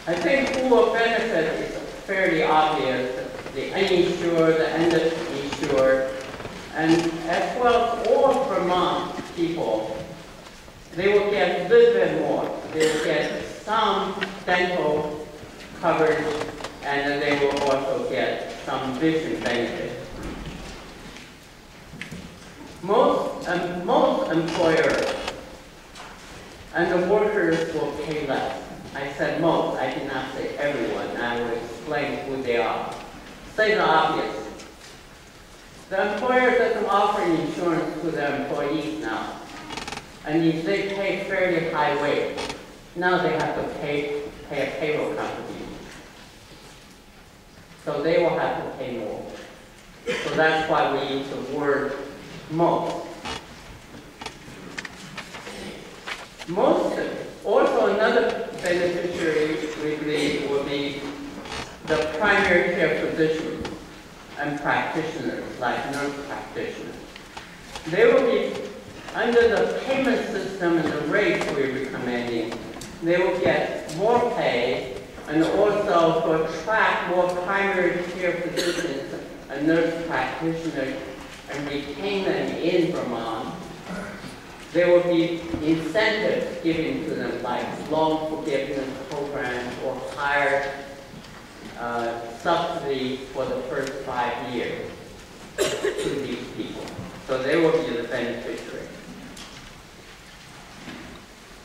I think who will benefit is fairly obvious, the uninsured, the underinsured, and as well as all Vermont people. They will get a little bit more. They will get some dental coverage, and then they will also get some vision benefit. Most employers and the workers will pay less. I said most, I did not say everyone. I will explain who they are. Say the obvious. The employer doesn't offer insurance to their employees now. And if they pay fairly high wage, now they have to pay a payroll contribution. So they will have to pay more. So that's why we use the word most. Most, also another beneficiary we believe will be the primary care physicians and practitioners, like nurse practitioners. They will be, under the payment system and the rates we're recommending, they will get more pay, and also to attract more primary care physicians and nurse practitioners and retain them in Vermont. There will be incentives given to them, like loan forgiveness programs or higher subsidy for the first 5 years to these people. So they will be the beneficiary.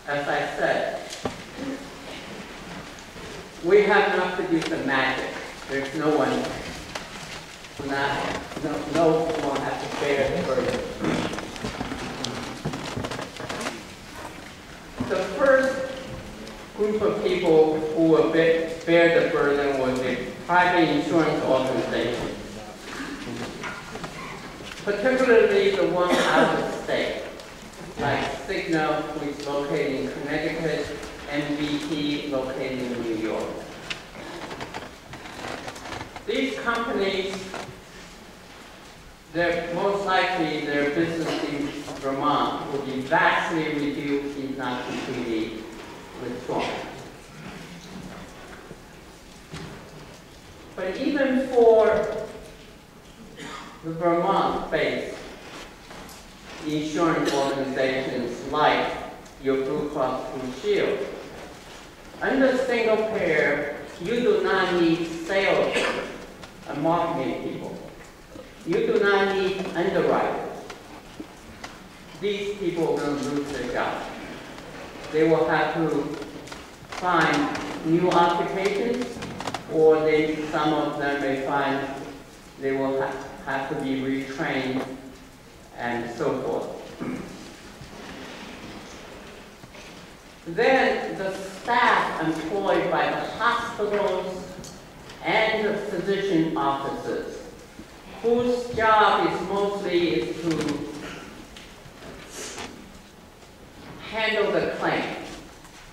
As I said, we have not produced a magic. There's no one no one has to bear the burden. The first group of people who will bear the burden was the private insurance organizations, particularly the ones out of state, like Cigna, who is located in Connecticut, MVT, located in New York. These companies, most likely their business in Vermont will be vastly reduced, if not completely withdrawn. But even for the Vermont-based insurance organizations like your Blue Cross Blue Shield, under single payer, you do not need sales and marketing people. You do not need underwriters. These people are going to lose their jobs. They will have to find new occupations, or some of them may find they will have to be retrained and so forth. Then the staff employed by the hospitals and the physician offices, whose job is mostly to handle the claim,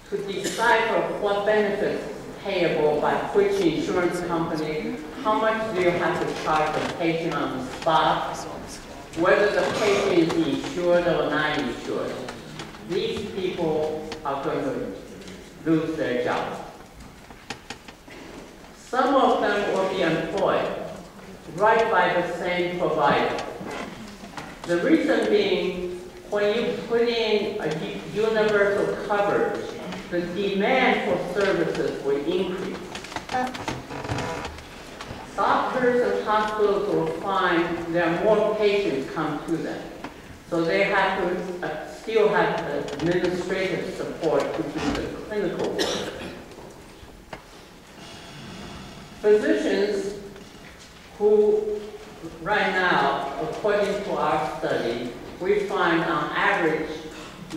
to decipher what benefits payable by which insurance company, how much do you have to charge the patient on the spot, whether the patient is insured or not insured. These people are going to lose their jobs. Some of them will be employed right by the same provider. The reason being, when you put in a universal coverage, the demand for services will increase. Doctors and hospitals will find there are more patients come to them. So they have to still have administrative support to do the clinical work. Physicians who, right now, according to our study, we find on average,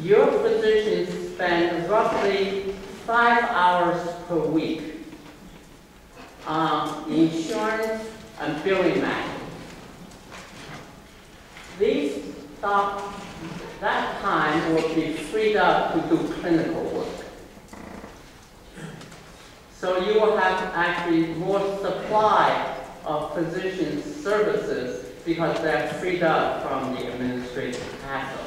your physicians spend roughly 5 hours per week on insurance and billing matters. That time will be freed up to do clinical work. So you will have actually more supply of physician services because they're freed up from the administrative hassle.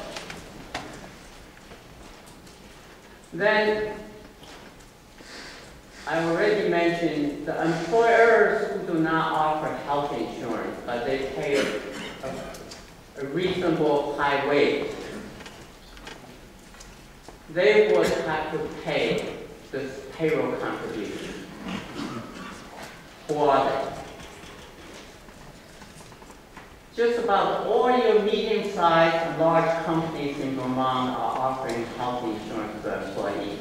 Then I already mentioned the employers who do not offer health insurance, but they pay a reasonable high wage. They would have to pay this payroll contribution. Who are they? Just about all your medium-sized and large companies in Vermont are offering health insurance to employees.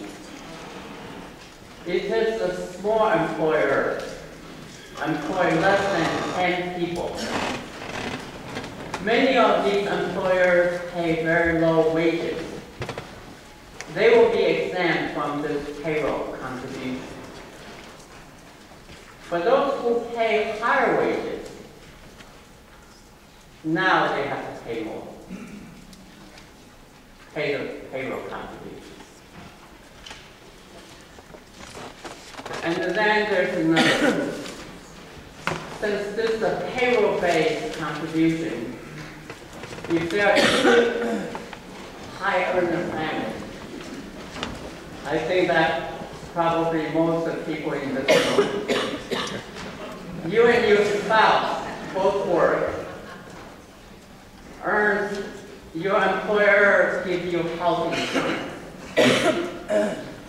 It is the small employers, employ less than 10 people. Many of these employers pay very low wages. They will be exempt from this payroll contribution. For those who pay higher wages, now they have to pay more. Pay the payroll contribution. And then there's another group. Since this is a payroll-based contribution, if there are two high earner families, I think that probably most of the people in this room, you and your spouse both work, your employer gives you health insurance.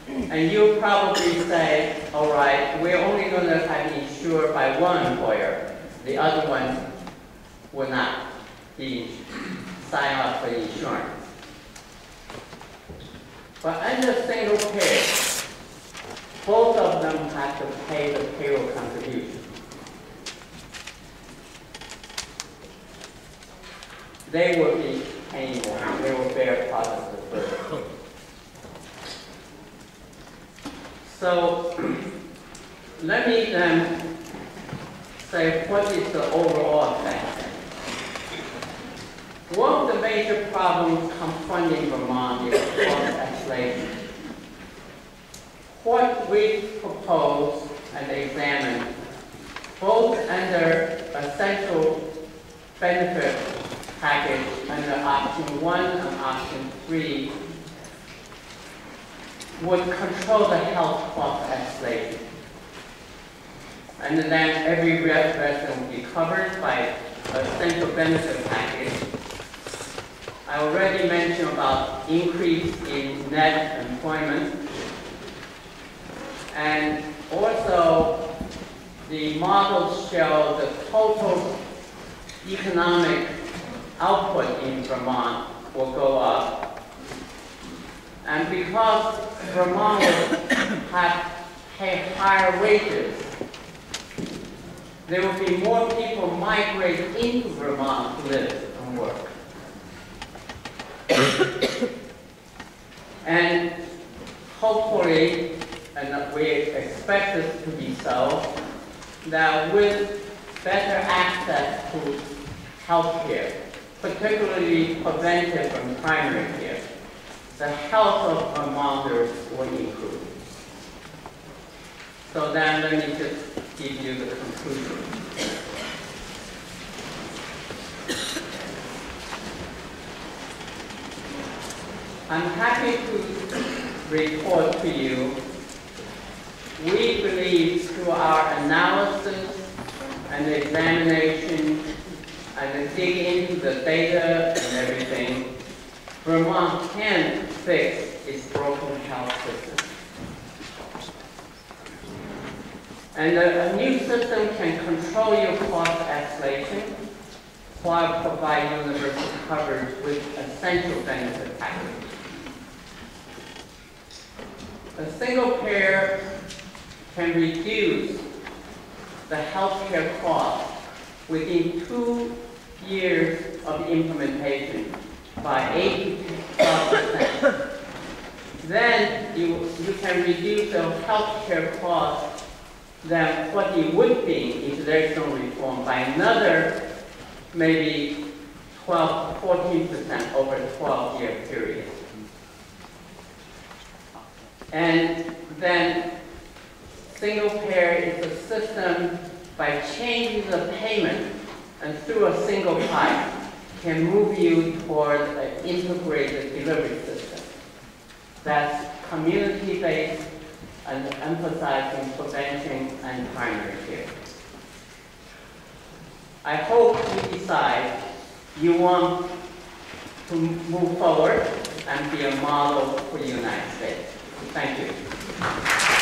And you probably say, all right, we're only going to have insured by one employer. The other one will not sign up for insurance. But under single payer, both of them have to pay the payroll contribution. They will be paying more. They will bear part of the burden. So let me then say what is the overall effect. One of the major problems confronting Vermont is cost escalation. What we propose and examine, both under essential benefit package under option 1 and option 3, would control the health cost escalation. And then every resident will be covered by essential benefit package. I already mentioned about increase in net employment. And also, the models show the total economic output in Vermont will go up. And because Vermont will have pay higher wages, there will be more people migrate into Vermont to live and work. And hopefully, and we expect this to be so, that with better access to health care, particularly preventive and primary care, the health of Vermonters will improve. So then let me just give you the conclusion. I'm happy to report to you, we believe through our analysis and examination and dig into the data and everything, Vermont can fix its broken health system. And a new system can control your cost escalation while providing universal coverage with essential benefit package. A single payer can reduce the healthcare cost within 2 years of implementation by 8 to 12%. Then you can reduce the healthcare cost than what it would be if there's no reform by another maybe 12 to 14% over a 12-year period. And then single payer is a system by changing the payment and through a single pipe can move you toward an integrated delivery system that's community-based and emphasizing prevention and primary care. I hope you decide you want to move forward and be a model for the United States. Thank you.